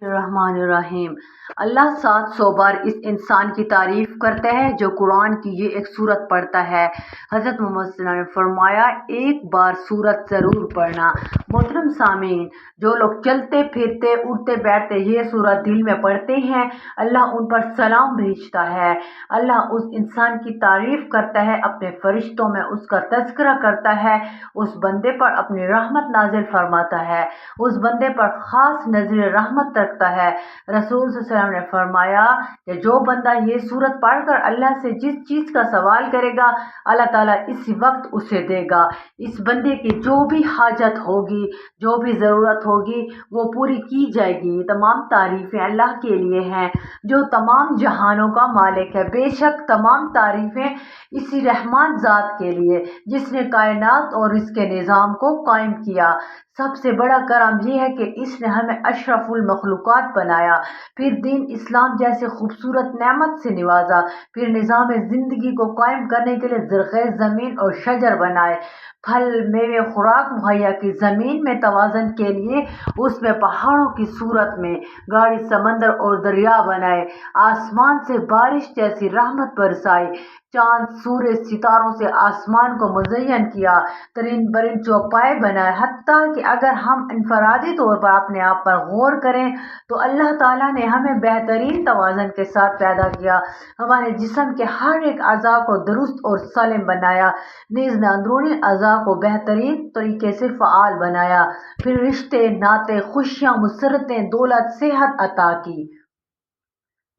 الرحمن الرحیم۔ اللہ 700 بار اس انسان کی تعریف کرتا ہے جو قرآن کی یہ ایک سورت پڑھتا ہے۔ حضرت محمد صلی اللہ علیہ وسلم نے فرمایا ایک بار سورت ضرور پڑھنا۔ محترم سامعین، جو لوگ چلتے پھرتے اٹھتے بیٹھتے یہ سورت دل میں پڑھتے ہیں، اللہ ان پر سلام بھیجتا ہے۔ اللہ اس انسان کی تعریف کرتا ہے، اپنے فرشتوں میں اس کا تذکرہ کرتا ہے، اس بندے پر اپنی رحمت نازل فرماتا ہے، اس بندے پر خاص نظر رحمت رکھتا ہے۔ رسول صلی اللہ علیہ وسلم نے فرمایا کہ جو بندہ یہ سورت پڑھ کر اللہ سے جس چیز کا سوال کرے گا، اللہ تعالیٰ اسی وقت اسے دے گا۔ اس بندے کی جو بھی حاجت ہوگی، جو بھی ضرورت ہوگی، وہ پوری کی جائے گی۔ یہ تمام تعریفیں اللہ کے لیے ہیں جو تمام جہانوں کا مالک ہے۔ بے شک تمام تعریفیں اسی رحمان ذات کے لیے جس نے کائنات اور اس کے نظام کو قائم کیا۔ سب سے بڑا کرم یہ ہے کہ اس نے ہمیں اشرف المخلوقات بنایا، پھر دین اسلام جیسے خوبصورت نعمت سے نوازا، پھر نظام زندگی کو قائم کرنے کے لیے زرخیز زمین اور شجر بنائے، پھل میوے خوراک مہیا کی، زمین میں توازن کے لیے اس میں پہاڑوں کی صورت میں گاڑی سمندر اور دریا بنائے، آسمان سے بارش جیسی رحمت برسائی، چاند سورج ستاروں سے آسمان کو مزین کیا، ترین برین چوپائے بنائے۔ حتیٰ کہ اگر ہم انفرادی طور پر اپنے آپ پر غور کریں تو اللہ تعالیٰ نے ہمیں بہترین توازن کے ساتھ پیدا کیا، ہمارے جسم کے ہر ایک اعضاء کو درست اور سالم بنایا، نیز نے اندرونی اعضاء کو بہترین طریقے سے فعال بنایا، پھر رشتے ناطے خوشیاں مسرتیں دولت صحت عطا کی۔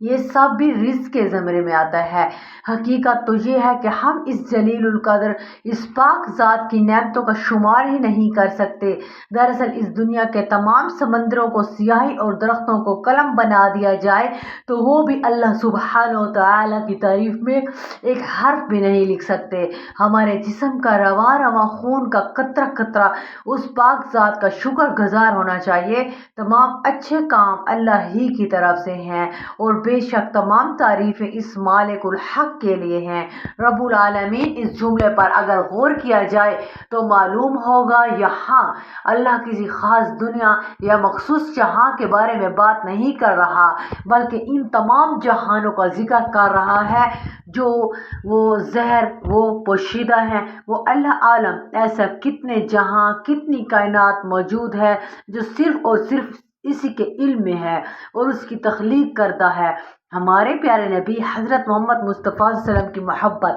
یہ سب بھی رزق کے زمرے میں آتا ہے۔ حقیقت تو یہ ہے کہ ہم اس جلیل القدر اس پاک ذات کی نعمتوں کا شمار ہی نہیں کر سکتے۔ دراصل اس دنیا کے تمام سمندروں کو سیاہی اور درختوں کو قلم بنا دیا جائے تو وہ بھی اللہ سبحانہ و تعالیٰ کی تعریف میں ایک حرف بھی نہیں لکھ سکتے۔ ہمارے جسم کا رواں رواں خون کا قطرہ قطرہ اس پاک ذات کا شکر گزار ہونا چاہیے۔ تمام اچھے کام اللہ ہی کی طرف سے ہیں اور بے شک تمام تعریفیں اس مالک الحق کے لیے ہیں۔ رب العالمین اس جملے پر اگر غور کیا جائے تو معلوم ہوگا یہاں اللہ کسی خاص دنیا یا مخصوص جہاں کے بارے میں بات نہیں کر رہا، بلکہ ان تمام جہانوں کا ذکر کر رہا ہے جو وہ ظاہر وہ پوشیدہ ہیں، وہ اللہ عالم۔ ایسا کتنے جہاں کتنی کائنات موجود ہے جو صرف اور صرف اسی کے علم میں ہے اور اس کی تخلیق کرتا ہے۔ ہمارے پیارے نبی حضرت محمد مصطفیٰ صلی اللہ علیہ وسلم کی محبت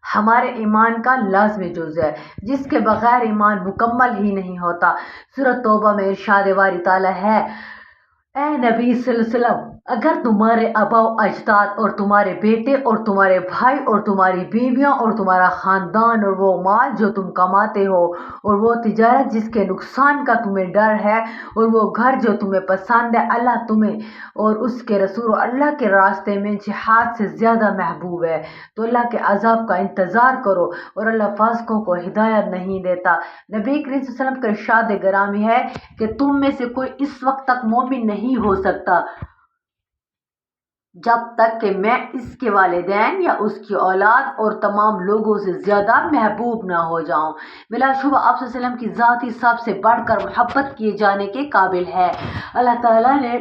ہمارے ایمان کا لازمی جز ہے، جس کے بغیر ایمان مکمل ہی نہیں ہوتا۔ سورۃ توبہ میں ارشاد باری تعالیٰ ہے، اے نبی صلی اللہ علیہ وسلم، اگر تمہارے آباء و اجداد اور تمہارے بیٹے اور تمہارے بھائی اور تمہاری بیویاں اور تمہارا خاندان اور وہ مال جو تم کماتے ہو اور وہ تجارت جس کے نقصان کا تمہیں ڈر ہے اور وہ گھر جو تمہیں پسند ہے، اللہ تمہیں اور اس کے رسول اور اللہ کے راستے میں جہاد سے زیادہ محبوب ہے، تو اللہ کے عذاب کا انتظار کرو اور اللہ فاسقوں کو ہدایت نہیں دیتا۔ نبی کریم صلی اللہ علیہ وسلم کا ارشاد گرامی ہے کہ تم میں سے کوئی اس وقت تک مومن نہیں ہو سکتا جب تک کہ میں اس کے والدین یا اس کی اولاد اور تمام لوگوں سے زیادہ محبوب نہ ہو جاؤں۔ بلا شبہ آپ صلی اللہ علیہ وسلم کی ذات ہی سب سے بڑھ کر محبت کیے جانے کے قابل ہے۔ اللہ تعالیٰ نے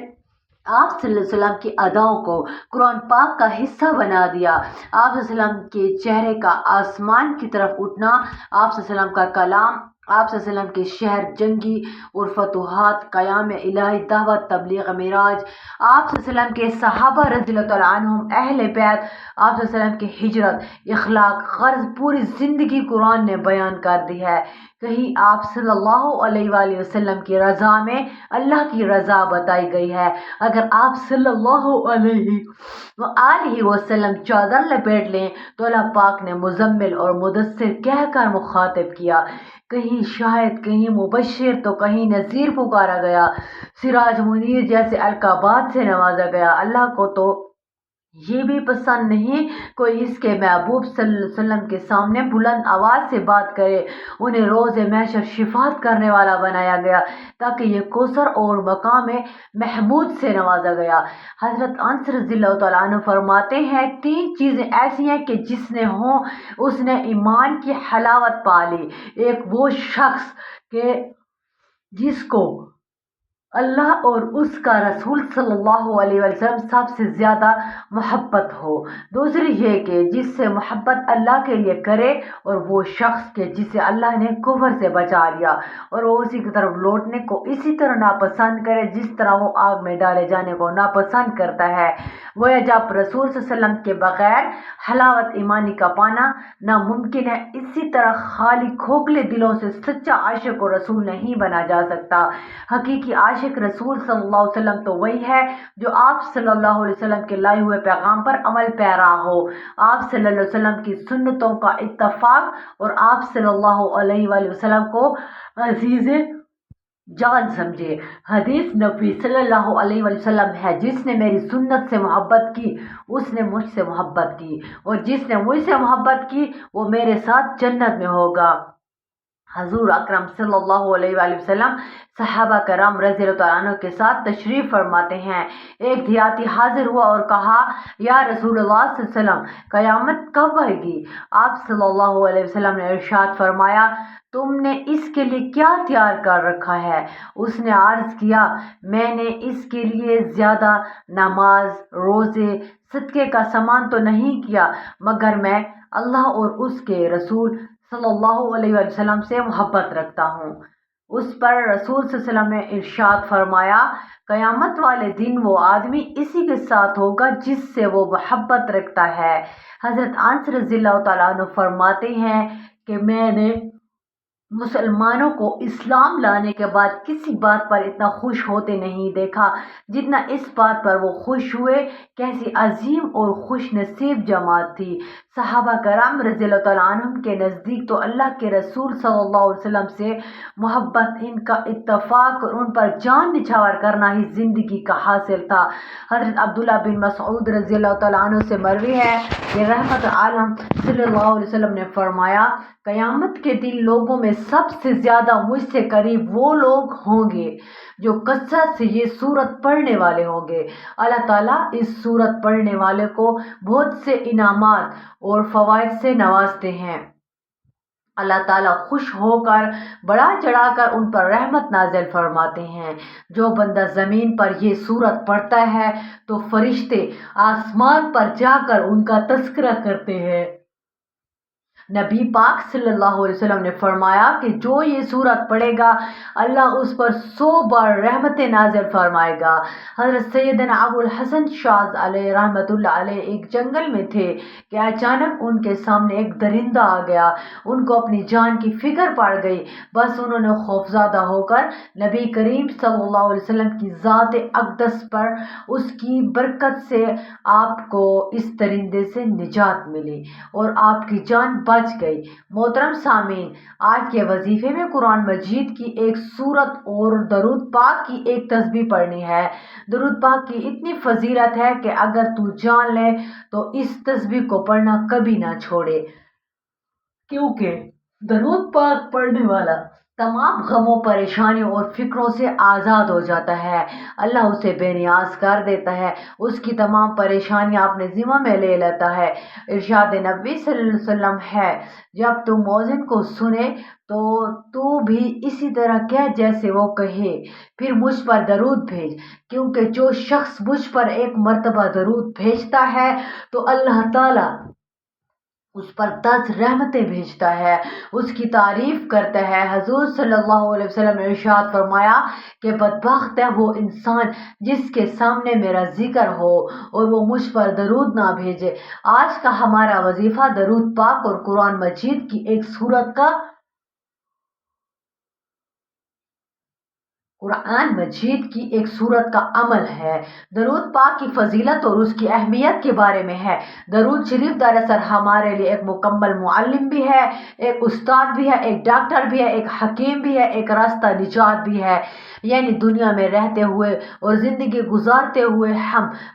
آپ صلی اللہ علیہ وسلم کی اداؤں کو قرآن پاک کا حصہ بنا دیا۔ آپ صلی اللہ علیہ وسلم کے چہرے کا آسمان کی طرف اٹھنا، آپ صلی اللہ علیہ وسلم کا کلام، آپ صلی اللہ علیہ وسلم کے شہر جنگی اور فتوحات، قیام الہی، دعوت، تبلیغ، معراج، آپ صلی اللہ علیہ وسلم کے صحابہ رضی اللہ تعالیٰ عنہم، اہل بیت، آپ صلی اللہ علیہ وسلم کی ہجرت، اخلاق، غرض پوری زندگی قرآن نے بیان کر دی ہے۔ کہیں آپ صلی اللہ علیہ وآلہ وسلم کی رضا میں اللہ کی رضا بتائی گئی ہے۔ اگر آپ صلی اللہ علیہ وآلہ وسلم چادر لپیٹ لیں تو اللہ پاک نے مزمل اور مدثر کہہ کر مخاطب کیا، کہیں شاہد کہیں مبشر تو کہیں نذیر پکارا گیا، سراج منیر جیسے القابات سے نوازا گیا۔ اللہ کو تو یہ بھی پسند نہیں کوئی اس کے محبوب صلی اللہ علیہ وسلم کے سامنے بلند آواز سے بات کرے۔ انہیں روز محشر شفاعت کرنے والا بنایا گیا تاکہ یہ کوثر اور مقام محمود سے نوازا گیا۔ حضرت انس رضی اللہ تعالیٰ عنہ فرماتے ہیں، تین چیزیں ایسی ہیں کہ جس نے ہوں اس نے ایمان کی حلاوت پا لی۔ ایک وہ شخص کہ جس کو اللہ اور اس کا رسول صلی اللہ علیہ وسلم سب سے زیادہ محبت ہو۔ دوسری یہ کہ جس سے محبت اللہ کے لیے کرے اور وہ شخص کے جسے اللہ نے کفر سے بچا لیا اور وہ اسی کی طرف لوٹنے کو اسی طرح ناپسند کرے جس طرح وہ آگ میں ڈالے جانے کو ناپسند کرتا ہے۔ گویا جب رسول صلی اللہ علیہ وسلم کے بغیر حلاوت ایمانی کا پانا ناممکن ہے، اسی طرح خالی کھوکھلے دلوں سے سچا عاشق و رسول نہیں بنا جا سکتا۔ حقیقی عاشق رسول صلی اللہ علیہ وسلم تو وہی ہے جو آپ صلی اللہ علیہ وسلم کے لائے ہوئے پیغام پر عمل پیرا ہو، آپ صلی اللہ علیہ وسلم کی سنتوں کا اتفاق اور آپ صلی اللہ علیہ وآلہ وسلم کو عزیز جان سمجھے۔ حدیث نبوی صلی اللہ علیہ وآلہ وسلم ہے، جس نے میری سنت سے محبت کی اس نے مجھ سے محبت کی، اور جس نے مجھ سے محبت کی وہ میرے ساتھ جنت میں ہوگا۔ حضور اکرم صلی اللہ علیہ وآلہ وسلم صحابہ کرام رضی اللہ عنہ کے ساتھ تشریف فرماتے ہیں۔ ایک دیہاتی حاضر ہوا اور کہا، یا رسول اللہ صلی اللہ علیہ وسلم، قیامت کب آئے گی؟ آپ صلی اللہ علیہ وسلم نے ارشاد فرمایا، تم نے اس کے لیے کیا تیار کر رکھا ہے؟ اس نے عرض کیا، میں نے اس کے لیے زیادہ نماز، روزے، صدقے کا سامان تو نہیں کیا، مگر میں اللہ اور اس کے رسول صلی اللہ علیہ وسلم سے محبت رکھتا ہوں۔ اس پر رسول صلی اللہ علیہ وسلم نے ارشاد فرمایا، قیامت والے دن وہ آدمی اسی کے ساتھ ہوگا جس سے وہ محبت رکھتا ہے۔ حضرت انس رضی اللہ تعالیٰ عنہ فرماتے ہیں کہ میں نے مسلمانوں کو اسلام لانے کے بعد کسی بات پر اتنا خوش ہوتے نہیں دیکھا جتنا اس بات پر وہ خوش ہوئے۔ کیسی عظیم اور خوش نصیب جماعت تھی۔ صحابہ کرام رضی اللہ تعالیٰ عنہم کے نزدیک تو اللہ کے رسول صلی اللہ علیہ وسلم سے محبت، ان کا اتفاق اور ان پر جان نچھاور کرنا ہی زندگی کا حاصل تھا۔ حضرت عبداللہ بن مسعود رضی اللہ تعالیٰ عنہ سے مروی ہے کہ رحمت عالم صلی اللہ علیہ وسلم نے فرمایا، قیامت کے دن لوگوں میں سب سے زیادہ مجھ سے قریب وہ لوگ ہوں گے جو کثرت سے یہ سورت پڑھنے والے ہوں گے۔ اللہ تعالیٰ اس سورت پڑھنے والے کو بہت سے انعامات اور فوائد سے نوازتے ہیں۔ اللہ تعالیٰ خوش ہو کر بڑھا چڑھا کر ان پر رحمت نازل فرماتے ہیں۔ جو بندہ زمین پر یہ سورت پڑھتا ہے تو فرشتے آسمان پر جا کر ان کا تذکرہ کرتے ہیں۔ نبی پاک صلی اللہ علیہ وسلم نے فرمایا کہ جو یہ سورت پڑھے گا اللہ اس پر 100 بار رحمتیں نازل فرمائے گا۔ حضرت سیدنا ابو الحسن شاذ علیہ رحمۃ اللہ علیہ ایک جنگل میں تھے کہ اچانک ان کے سامنے ایک درندہ آ گیا۔ ان کو اپنی جان کی فکر پڑ گئی، بس انہوں نے خوفزدہ ہو کر نبی کریم صلی اللہ علیہ وسلم کی ذات اقدس پر اس کی برکت سے آپ کو اس درندے سے نجات ملی اور آپ کی جان بچ گئی۔ محترم سامعین، آج کے وظیفے میں قرآن مجید کی ایک سورت اور درود پاک کی ایک تسبیح پڑھنی ہے۔ درود پاک کی اتنی فضیلت ہے کہ اگر تو جان لے تو اس تسبیح کو پڑھنا کبھی نہ چھوڑے، کیونکہ درود پاک پڑھنے والا تمام غموں، پریشانیوں اور فکروں سے آزاد ہو جاتا ہے۔ اللہ اسے بے نیاز کر دیتا ہے، اس کی تمام پریشانیاں اپنے ذمہ میں لے لیتا ہے۔ ارشاد نبی صلی اللہ علیہ وسلم ہے، جب تم مؤذن کو سنے تو بھی اسی طرح کہہ جیسے وہ کہے، پھر مجھ پر درود بھیج، کیونکہ جو شخص مجھ پر ایک مرتبہ درود بھیجتا ہے تو اللہ تعالیٰ اس پر 10 رحمتیں بھیجتا ہے، اس کی تعریف کرتا ہے۔ حضور صلی اللہ علیہ وسلم نے ارشاد فرمایا کہ بدبخت ہے وہ انسان جس کے سامنے میرا ذکر ہو اور وہ مجھ پر درود نہ بھیجے۔ آج کا ہمارا وظیفہ درود پاک اور قرآن مجید کی ایک سورت کا قرآن مجید کی ایک سورت کا عمل ہے۔ درود پاک کی فضیلت اور اس کی اہمیت کے بارے میں ہے۔ درود شریف دراصل ہمارے لیے ایک مکمل معلم بھی ہے، ایک استاد بھی ہے، ایک ڈاکٹر بھی ہے، ایک حکیم بھی ہے، ایک راستہ نجات بھی ہے۔ یعنی دنیا میں رہتے ہوئے اور زندگی گزارتے ہوئے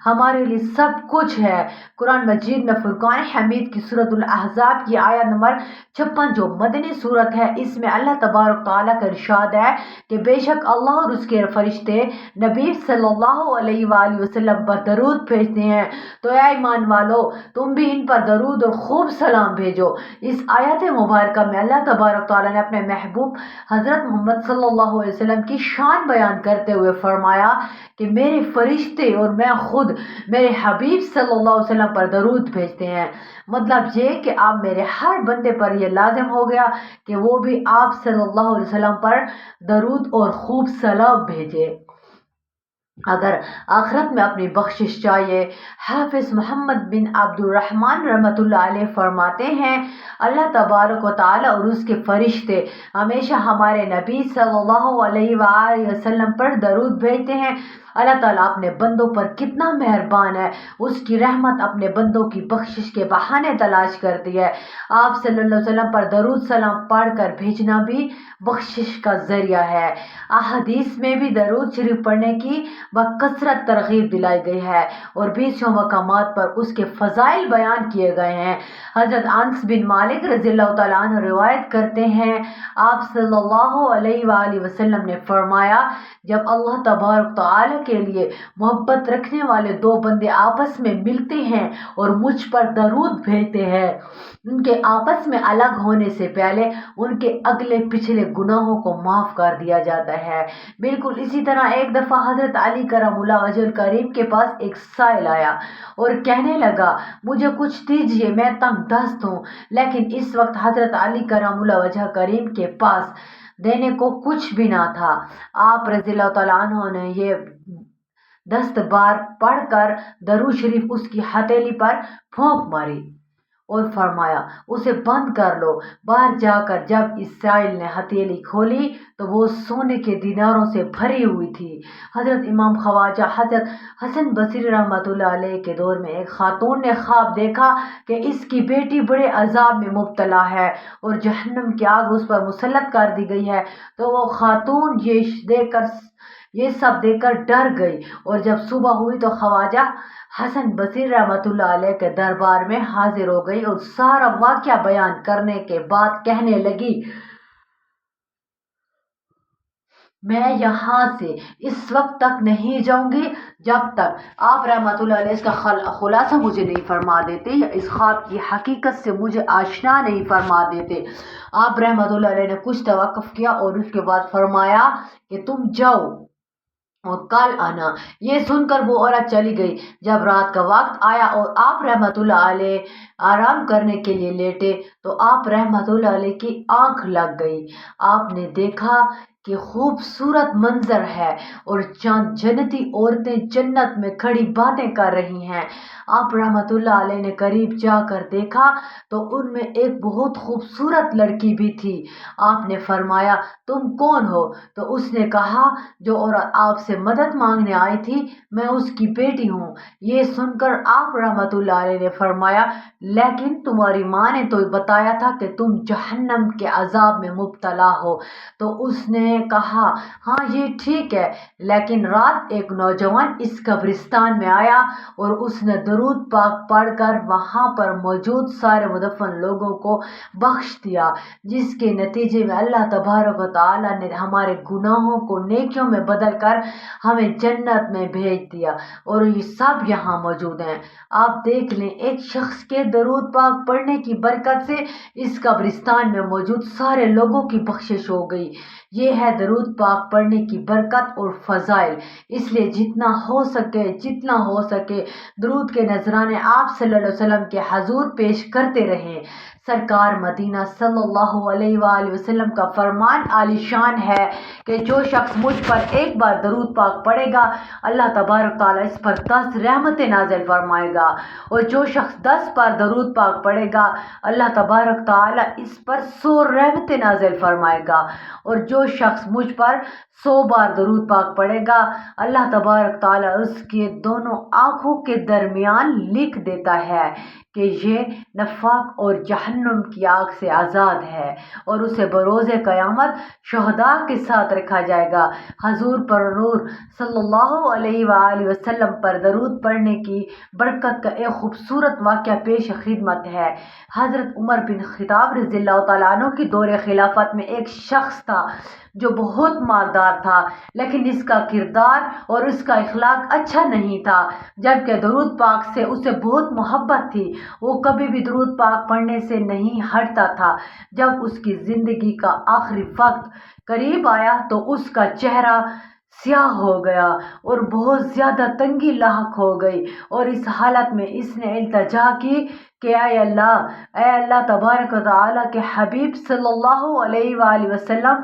ہمارے لیے سب کچھ ہے۔ قرآن مجید میں فرقان حمید کی سورۃ الاحزاب کی آیت نمبر 56 جو مدنی سورت ہے، اس میں اللہ تبارک تعالیٰ کا ارشاد ہے کہ بے شک اللہ اور اس کے فرشتے نبی صلی اللہ علیہ وآلہ وسلم پر درود بھیجتے ہیں، تو اے ایمان والو تم بھی ان پر درود اور خوب سلام بھیجو۔ اس آیت مبارکہ میں اللہ تبارک تعالیٰ نے اپنے محبوب حضرت محمد صلی اللہ علیہ وسلم کی شان بیان کرتے ہوئے فرمایا کہ میرے فرشتے اور میں خود میرے حبیب صلی اللہ علیہ وسلم پر درود بھیجتے ہیں۔ مطلب یہ کہ آپ میرے ہر بندے پر یہ لازم ہو گیا کہ وہ بھی آپ صلی اللہ علیہ وسلم پر درود اور خوب سلام بھیجے۔ اگر آخرت میں اپنی بخشش چاہیے، حافظ محمد بن عبد الرحمن رحمۃ اللہ علیہ فرماتے ہیں، اللہ تبارک و تعالیٰ اور اس کے فرشتے ہمیشہ ہمارے نبی صلی اللہ علیہ وآلہ وسلم پر درود بھیجتے ہیں۔ اللہ تعالیٰ اپنے بندوں پر کتنا مہربان ہے، اس کی رحمت اپنے بندوں کی بخشش کے بہانے تلاش کرتی ہے۔ آپ صلی اللہ علیہ وسلم پر درود سلام پڑھ کر بھیجنا بھی بخشش کا ذریعہ ہے۔ احادیث میں بھی درود شریف پڑھنے کی بکثرت ترغیب دلائی گئی ہے اور 20 مقامات پر اس کے فضائل بیان کیے گئے ہیں۔ حضرت انس بن مالک رضی اللہ تعالیٰ عنہ روایت کرتے ہیں، آپ صلی اللہ علیہ وآلہ وسلم نے فرمایا، جب اللہ تبارک تعالیٰ کے لیے محبت رکھنے والے دو بندے آپس میں ملتے ہیں اور مجھ پر درود بھیجتے ہیں، ان کے آپس میں الگ ہونے سے پہلے ان کے اگلے پچھلے گناہوں کو معاف کر دیا جاتا ہے۔ بالکل اسی طرح ایک دفعہ حضرت علی کرم اللہ وجہ الکریم کے پاس ایک سائل آیا اور کہنے لگا، مجھے کچھ دیجیے، میں تنگ دست ہوں۔ لیکن اس وقت حضرت علی کرم اللہ وجہ کریم کے پاس دینے کو کچھ بھی نہ تھا۔ آپ رضی اللہ تعالیٰ عنہ نے یہ 10 بار پڑھ کر درود شریف اس کی ہتھیلی پر پھونک ماری اور فرمایا، اسے بند کر لو۔ باہر جا کر جب اس سائل نے ہتھیلی کھولی تو وہ سونے کے دیناروں سے بھری ہوئی تھی۔ حضرت امام خواجہ حضرت حسن بصری رحمۃ اللہ علیہ کے دور میں ایک خاتون نے خواب دیکھا کہ اس کی بیٹی بڑے عذاب میں مبتلا ہے اور جہنم کی آگ اس پر مسلط کر دی گئی ہے، تو وہ خاتون یہ سب دیکھ کر ڈر گئی اور جب صبح ہوئی تو خواجہ حسن بصری رحمۃ اللہ علیہ کے دربار میں حاضر ہو گئی اور سارا واقعہ بیان کرنے کے بعد کہنے لگی، میں یہاں سے اس وقت تک نہیں جاؤں گی جب تک آپ رحمۃ اللہ علیہ اس کا خلاصہ مجھے نہیں فرما دیتے یا اس خواب کی حقیقت سے مجھے آشنا نہیں فرما دیتے۔ آپ رحمۃ اللہ علیہ نے کچھ توقف کیا اور اس کے بعد فرمایا کہ تم جاؤ اور کل آنا۔ یہ سن کر وہ عورت چلی گئی۔ جب رات کا وقت آیا اور آپ رحمۃ اللہ علیہ آرام کرنے کے لیے لیٹے تو آپ رحمۃ اللہ علیہ کی آنکھ لگ گئی۔ آپ نے دیکھا کہ خوبصورت منظر ہے اور چند جنتی عورتیں جنت میں کھڑی باتیں کر رہی ہیں۔ آپ رحمۃ اللہ علیہ نے قریب جا کر دیکھا تو ان میں ایک بہت خوبصورت لڑکی بھی تھی۔ آپ نے فرمایا، تم کون ہو؟ تو اس نے کہا، جو عورت آپ سے مدد مانگنے آئی تھی میں اس کی بیٹی ہوں۔ یہ سن کر آپ رحمۃ اللہ علیہ نے فرمایا، لیکن تمہاری ماں نے تو بتایا تھا کہ تم جہنم کے عذاب میں مبتلا ہو۔ تو اس نے کہا، ہاں یہ ٹھیک ہے، لیکن رات ایک نوجوان اس قبرستان میں آیا اور اس نے درود پاک پڑھ کر وہاں پر موجود سارے مدفن لوگوں کو بخش دیا، جس کے نتیجے میں اللہ تبارک و تعالیٰ نے ہمارے گناہوں کو نیکیوں میں بدل کر ہمیں جنت میں بھیج دیا اور یہ سب یہاں موجود ہیں۔ آپ دیکھ لیں، ایک شخص کے درود پاک پڑھنے کی برکت سے اس قبرستان میں موجود سارے لوگوں کی بخشش ہو گئی۔ یہ ہے درود پاک پڑھنے کی برکت اور فضائل۔ اس لیے جتنا ہو سکے درود کے نذرانے آپ صلی اللہ علیہ وسلم کے حضور پیش کرتے رہیں۔ سرکار مدینہ صلی اللہ علیہ وآلہ وسلم کا فرمان عالی شان ہے کہ جو شخص مجھ پر ایک بار درود پاک پڑھے گا اللہ تبارک تعالیٰ اس پر 10 رحمتیں نازل فرمائے گا، اور جو شخص 10 بار درود پاک پڑھے گا اللہ تبارک تعالیٰ اس پر 100 رحمتیں نازل فرمائے گا، اور جو شخص مجھ پر 100 بار درود پاک پڑھے گا اللہ تبارک تعالیٰ اس کے دونوں آنکھوں کے درمیان لکھ دیتا ہے کہ یہ نفاق اور جہنم کی آگ سے آزاد ہے اور اسے بروز قیامت شہداء کے ساتھ رکھا جائے گا۔ حضور پر نور صلی اللہ علیہ وآلہ وسلم پر درود پڑھنے کی برکت کا ایک خوبصورت واقعہ پیش خدمت ہے۔ حضرت عمر بن خطاب رضی اللہ تعالیٰ عنہ کی دور خلافت میں ایک شخص تھا جو بہت مالدار تھا، لیکن اس کا کردار اور اس کا اخلاق اچھا نہیں تھا، جبکہ درود پاک سے اسے بہت محبت تھی۔ وہ کبھی بھی درود پاک پڑھنے سے نہیں ہٹتا تھا۔ جب اس کی زندگی کا آخری وقت قریب آیا تو اس کا چہرہ سیاہ ہو گیا اور بہت زیادہ تنگی لاحق ہو گئی، اور اس حالت میں اس نے التجا کی کہ اے اللہ تبارک و تعالیٰ کے حبیب صلی اللہ علیہ وآلہ وسلم،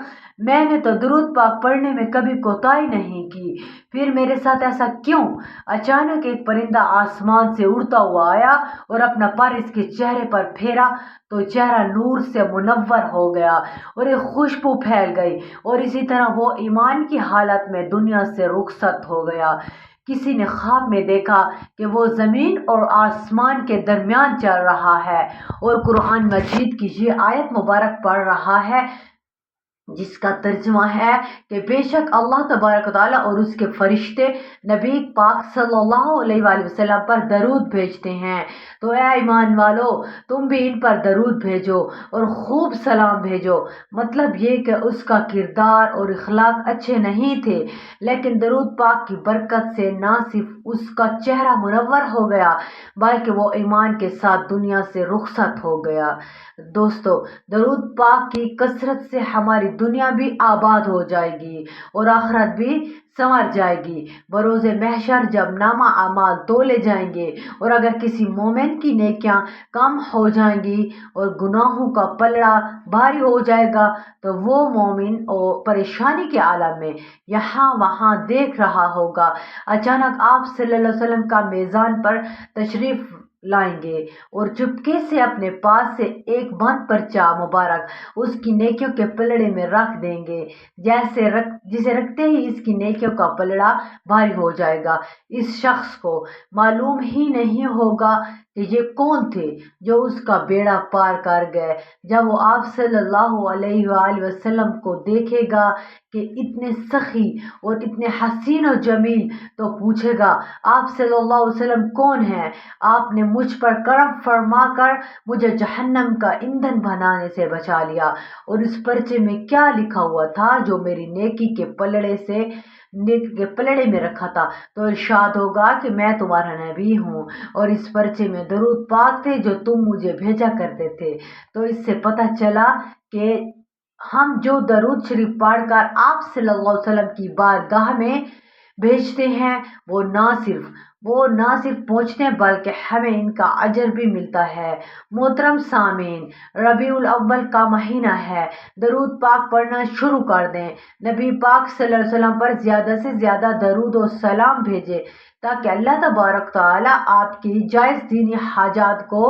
میں نے تو درود پاک پڑھنے میں کبھی کوتاہی نہیں کی، پھر میرے ساتھ ایسا کیوں؟ اچانک ایک پرندہ آسمان سے اڑتا ہوا آیا اور اپنا پر اس کے چہرے پر پھیرا تو چہرہ نور سے منور ہو گیا اور ایک خوشبو پھیل گئی، اور اسی طرح وہ ایمان کی حالت میں دنیا سے رخصت ہو گیا۔ کسی نے خواب میں دیکھا کہ وہ زمین اور آسمان کے درمیان چل رہا ہے اور قرآن مجید کی یہ آیت مبارک پڑھ رہا ہے، جس کا ترجمہ ہے کہ بے شک اللہ تبارک و تعالیٰ اور اس کے فرشتے نبی پاک صلی اللہ علیہ وآلہ وسلم پر درود بھیجتے ہیں، تو اے ایمان والو، تم بھی ان پر درود بھیجو اور خوب سلام بھیجو۔ مطلب یہ کہ اس کا کردار اور اخلاق اچھے نہیں تھے، لیکن درود پاک کی برکت سے نہ صرف اس کا چہرہ منور ہو گیا بلکہ وہ ایمان کے ساتھ دنیا سے رخصت ہو گیا۔ دوستو، درود پاک کی کثرت سے ہماری دنیا بھی آباد ہو جائے گی اور آخرت بھی سنور جائے گی۔ بروز محشر جب نامہ اعمال تولے جائیں گے اور اگر کسی مومن کی نیکیاں کم ہو جائیں گی اور گناہوں کا پلڑا بھاری ہو جائے گا تو وہ مومن پریشانی کے عالم میں یہاں وہاں دیکھ رہا ہوگا۔ اچانک آپ صلی اللہ علیہ وسلم کا میزان پر تشریف لائیں گے اور چپکے سے اپنے پاس سے ایک بند پرچہ مبارک اس کی نیکیوں کے پلڑے میں رکھ دیں گے، جسے رکھتے ہی اس کی نیکیوں کا پلڑا بھاری ہو جائے گا۔ اس شخص کو معلوم ہی نہیں ہوگا کہ یہ کون تھے جو اس کا بیڑا پار کر گئے۔ جب وہ آپ صلی اللہ علیہ وآلہ وسلم کو دیکھے گا کہ اتنے سخی اور اتنے حسین و جمیل، تو پوچھے گا آپ صلی اللہ علیہ وسلم کون ہیں؟ آپ نے مجھ پر کرم فرما کر مجھے جہنم کا ایندھن بنانے سے بچا لیا، اور اس پرچے میں کیا لکھا ہوا تھا جو میری نیکی کے پلڑے میں رکھا تھا؟ تو ارشاد ہوگا کہ میں تمہارا نبی ہوں اور اس پرچے میں درود پاک تھے جو تم مجھے بھیجا کرتے تھے۔ تو اس سے پتہ چلا کہ ہم جو درود شریف پڑھ کر آپ صلی اللہ علیہ وسلم کی بارگاہ میں بھیجتے ہیں وہ نہ صرف پہنچتے ہیں بلکہ ہمیں ان کا اجر بھی ملتا ہے۔ محترم سامعین، ربیع الاول کا مہینہ ہے، درود پاک پڑھنا شروع کر دیں۔ نبی پاک صلی اللہ علیہ وسلم پر زیادہ سے زیادہ درود و سلام بھیجیں تاکہ اللہ تبارک تعالیٰ آپ کی جائز دینی حاجات کو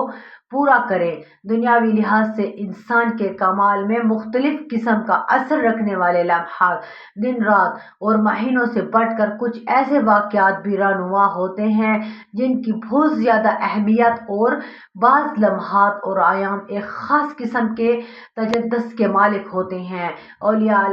پورا کرے۔ دنیاوی لحاظ سے انسان کے کمال میں مختلف قسم کا اثر رکھنے والے لمحات، دن رات اور مہینوں سے بڑھ کر کچھ ایسے واقعات بھی رونما ہوتے ہیں جن کی بہت زیادہ اہمیت، اور بعض لمحات اور ایام ایک خاص قسم کے تجدس کے مالک ہوتے ہیں۔ اولیاء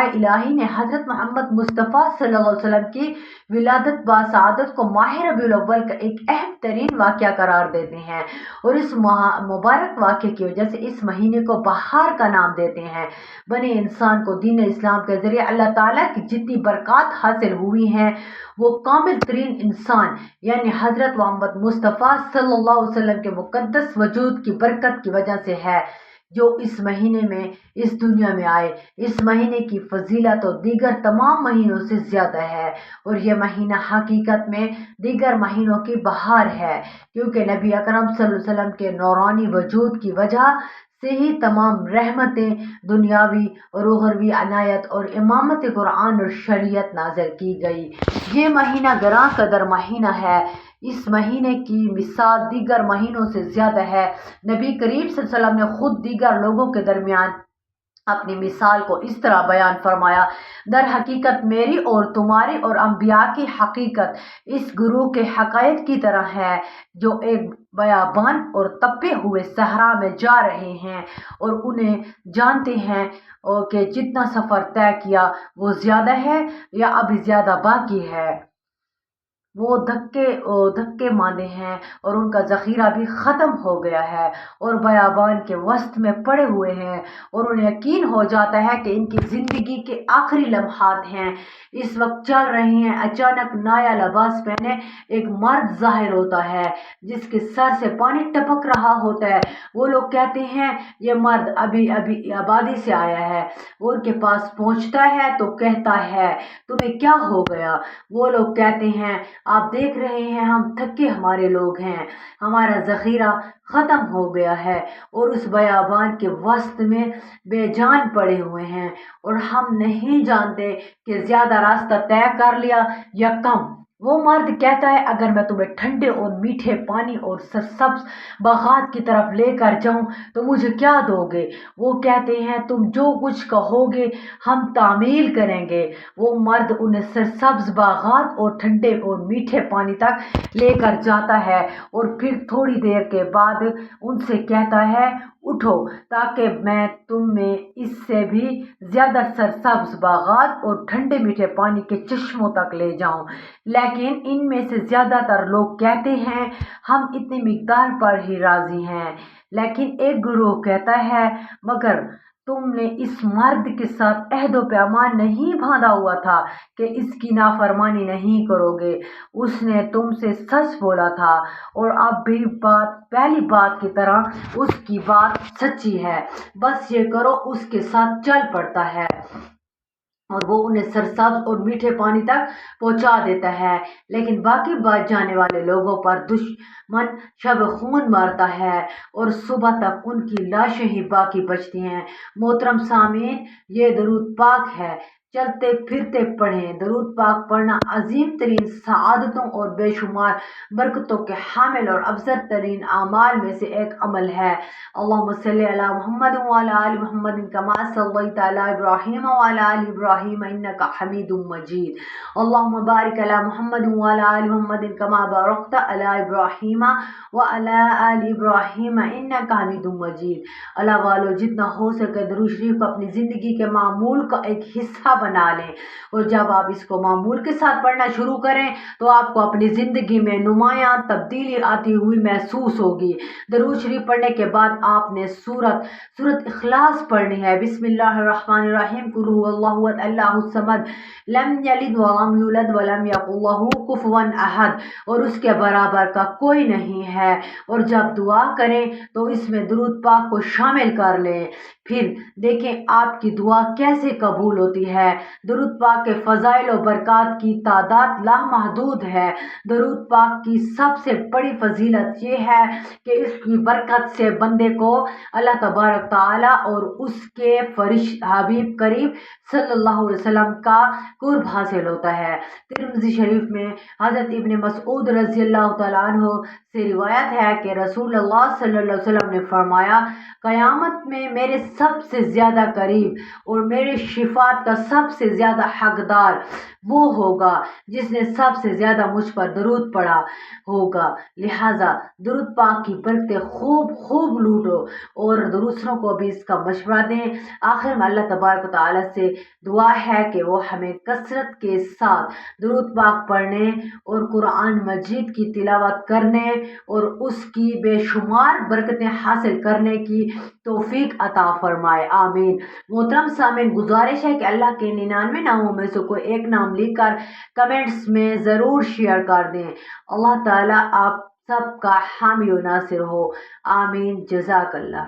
الہی نے حضرت محمد مصطفیٰ صلی اللہ علیہ وسلم کی ولادت باسعادت کو ماہ ربیع الاول کا ایک اہم ترین واقعہ قرار دیتے ہیں، اور اس مبارک واقعے کی وجہ سے اس مہینے کو بہار کا نام دیتے ہیں۔ بنی انسان کو دین اسلام کے ذریعے اللہ تعالیٰ کی جتنی برکات حاصل ہوئی ہیں وہ کامل ترین انسان یعنی حضرت محمد مصطفیٰ صلی اللہ علیہ وسلم کے مقدس وجود کی برکت کی وجہ سے ہے، جو اس مہینے میں اس دنیا میں آئے۔ اس مہینے کی فضیلت تو دیگر تمام مہینوں سے زیادہ ہے، اور یہ مہینہ حقیقت میں دیگر مہینوں کی بہار ہے، کیونکہ نبی اکرم صلی اللہ علیہ وسلم کے نورانی وجود کی وجہ سے ہی تمام رحمتیں، دنیاوی اور اخروی عنایت اور امامت قرآن اور شریعت نازل کی گئی۔ یہ مہینہ گراں قدر مہینہ ہے۔ اس مہینے کی مثال دیگر مہینوں سے زیادہ ہے۔ نبی کریم صلی اللہ علیہ وسلم نے خود دیگر لوگوں کے درمیان اپنی مثال کو اس طرح بیان فرمایا: در حقیقت میری اور تمہاری اور انبیاء کی حقیقت اس گروہ کے حقائق کی طرح ہے جو ایک بیابان اور تپے ہوئے صحرا میں جا رہے ہیں اور انہیں جانتے ہیں کہ جتنا سفر طے کیا وہ زیادہ ہے یا ابھی زیادہ باقی ہے۔ وہ دھکے ماندے ہیں اور ان کا ذخیرہ بھی ختم ہو گیا ہے اور بیابان کے وسط میں پڑے ہوئے ہیں اور انہیں یقین ہو جاتا ہے کہ ان کی زندگی کے آخری لمحات ہیں، اس وقت چل رہے ہیں۔ اچانک نایا لباس پہنے ایک مرد ظاہر ہوتا ہے جس کے سر سے پانی ٹپک رہا ہوتا ہے۔ وہ لوگ کہتے ہیں یہ مرد ابھی آبادی سے آیا ہے۔ وہ ان کے پاس پہنچتا ہے تو کہتا ہے تمہیں کیا ہو گیا؟ وہ لوگ کہتے ہیں آپ دیکھ رہے ہیں ہم تھکے ہمارے لوگ ہیں، ہمارا ذخیرہ ختم ہو گیا ہے اور اس بیابان کے وسط میں بے جان پڑے ہوئے ہیں اور ہم نہیں جانتے کہ زیادہ راستہ طے کر لیا یا کم۔ وہ مرد کہتا ہے اگر میں تمہیں ٹھنڈے اور میٹھے پانی اور سرسبز باغات کی طرف لے کر جاؤں تو مجھے کیا دو گے؟ وہ کہتے ہیں تم جو کچھ کہو گے ہم تعمیل کریں گے۔ وہ مرد انہیں سرسبز باغات اور ٹھنڈے اور میٹھے پانی تک لے کر جاتا ہے اور پھر تھوڑی دیر کے بعد ان سے کہتا ہے اٹھو تاکہ میں تمہیں اس سے بھی زیادہ سرسبز باغات اور ٹھنڈے میٹھے پانی کے چشموں تک لے جاؤں۔ لیکن ان میں سے زیادہ تر لوگ کہتے ہیں ہم اتنی مقدار پر ہی راضی ہیں۔ لیکن ایک گروہ کہتا ہے مگر تم نے اس مرد کے ساتھ عہد و پیمان نہیں باندھا ہوا تھا کہ اس کی نافرمانی نہیں کرو گے؟ اس نے تم سے سچ بولا تھا اور اب بھی پہلی بات کی طرح اس کی بات سچی ہے، بس یہ کرو اس کے ساتھ چل پڑتا ہے اور وہ انہیں سرسبز اور میٹھے پانی تک پہنچا دیتا ہے۔ لیکن باقی بچ جانے والے لوگوں پر دشمن شب خون مارتا ہے اور صبح تک ان کی لاشیں ہی باقی بچتی ہیں۔ محترم سامعین، یہ درود پاک ہے، چلتے پھرتے پڑھیں۔ درود پاک پڑھنا عظیم ترین سعادتوں اور بے شمار برکتوں کے حامل اور افضل ترین اعمال میں سے ایک عمل ہے۔ اللہم صلی علی محمد وعلی آل محمد کما صلیت علی ابراہیم وعلی آل ابراہیم انک حمید مجید۔ اللہم بارک علی محمد وعلی آل محمد کما بارکت علی ابراہیم وعلی آل ابراہیم انک حمید مجید۔ اللہ والو، جتنا ہو سکے درود شریف کو اپنی زندگی کے معمول کا ایک حصہ بنا لیں اور جب آپ اس کو معمول کے ساتھ پڑھنا شروع کریں تو آپ کو اپنی زندگی میں نمایاں تبدیلی آتی ہوئی محسوس ہوگی۔ درود شریف پڑھنے کے بعد آپ نے سورۃ اخلاص پڑھنی ہے۔ بسم اللہ الرحمن الرحیم، قل هو اللہ احد اللہ الصمد لم یلد ولم یولد ولم یکن لہ کفوا احد، اور اس کے برابر کا کوئی نہیں ہے۔ اور جب دعا کریں تو اس میں درود پاک کو شامل کر لیں، پھر دیکھیں آپ کی دعا کیسے قبول ہوتی ہے۔ درود پاک کے فضائل و برکات کی تعداد لامحدود ہے۔ درود پاک کی سب سے بڑی فضیلت یہ ہے کہ اس کی برکت سے بندے کو اللہ تبارک تعالیٰ اور اس کے حبیب کریم صلی اللہ علیہ وسلم کا قرب حاصل ہوتا ہے۔ ترمذی شریف میں حضرت ابن مسعود رضی اللہ تعالیٰ عنہ سے روایت ہے کہ رسول اللہ صلی اللہ علیہ وسلم نے فرمایا قیامت میں میرے سب سے زیادہ قریب اور میرے شفاعت کا سب سے زیادہ حقدار وہ ہوگا جس نے سب سے زیادہ مجھ پر درود پڑھا ہوگا۔ لہٰذا درود پاک کی برکتیں خوب لوٹو اور دوسروں کو بھی اس کا مشورہ دیں۔ آخر میں اللہ تبارک و تعالیٰ سے دعا ہے کہ وہ ہمیں کثرت کے ساتھ درود پاک پڑھنے اور قرآن مجید کی تلاوت کرنے اور اس کی بے شمار برکتیں حاصل کرنے کی توفیق عطا فرمائے، آمین۔ محترم سامعین، گزارش ہے کہ اللہ کے 99 ناموں میں سے کوئی ایک نام لکھ کر کمنٹس میں ضرور شیئر کر دیں۔ اللہ تعالیٰ آپ سب کا حامی و ناصر ہو، آمین۔ جزاک اللہ۔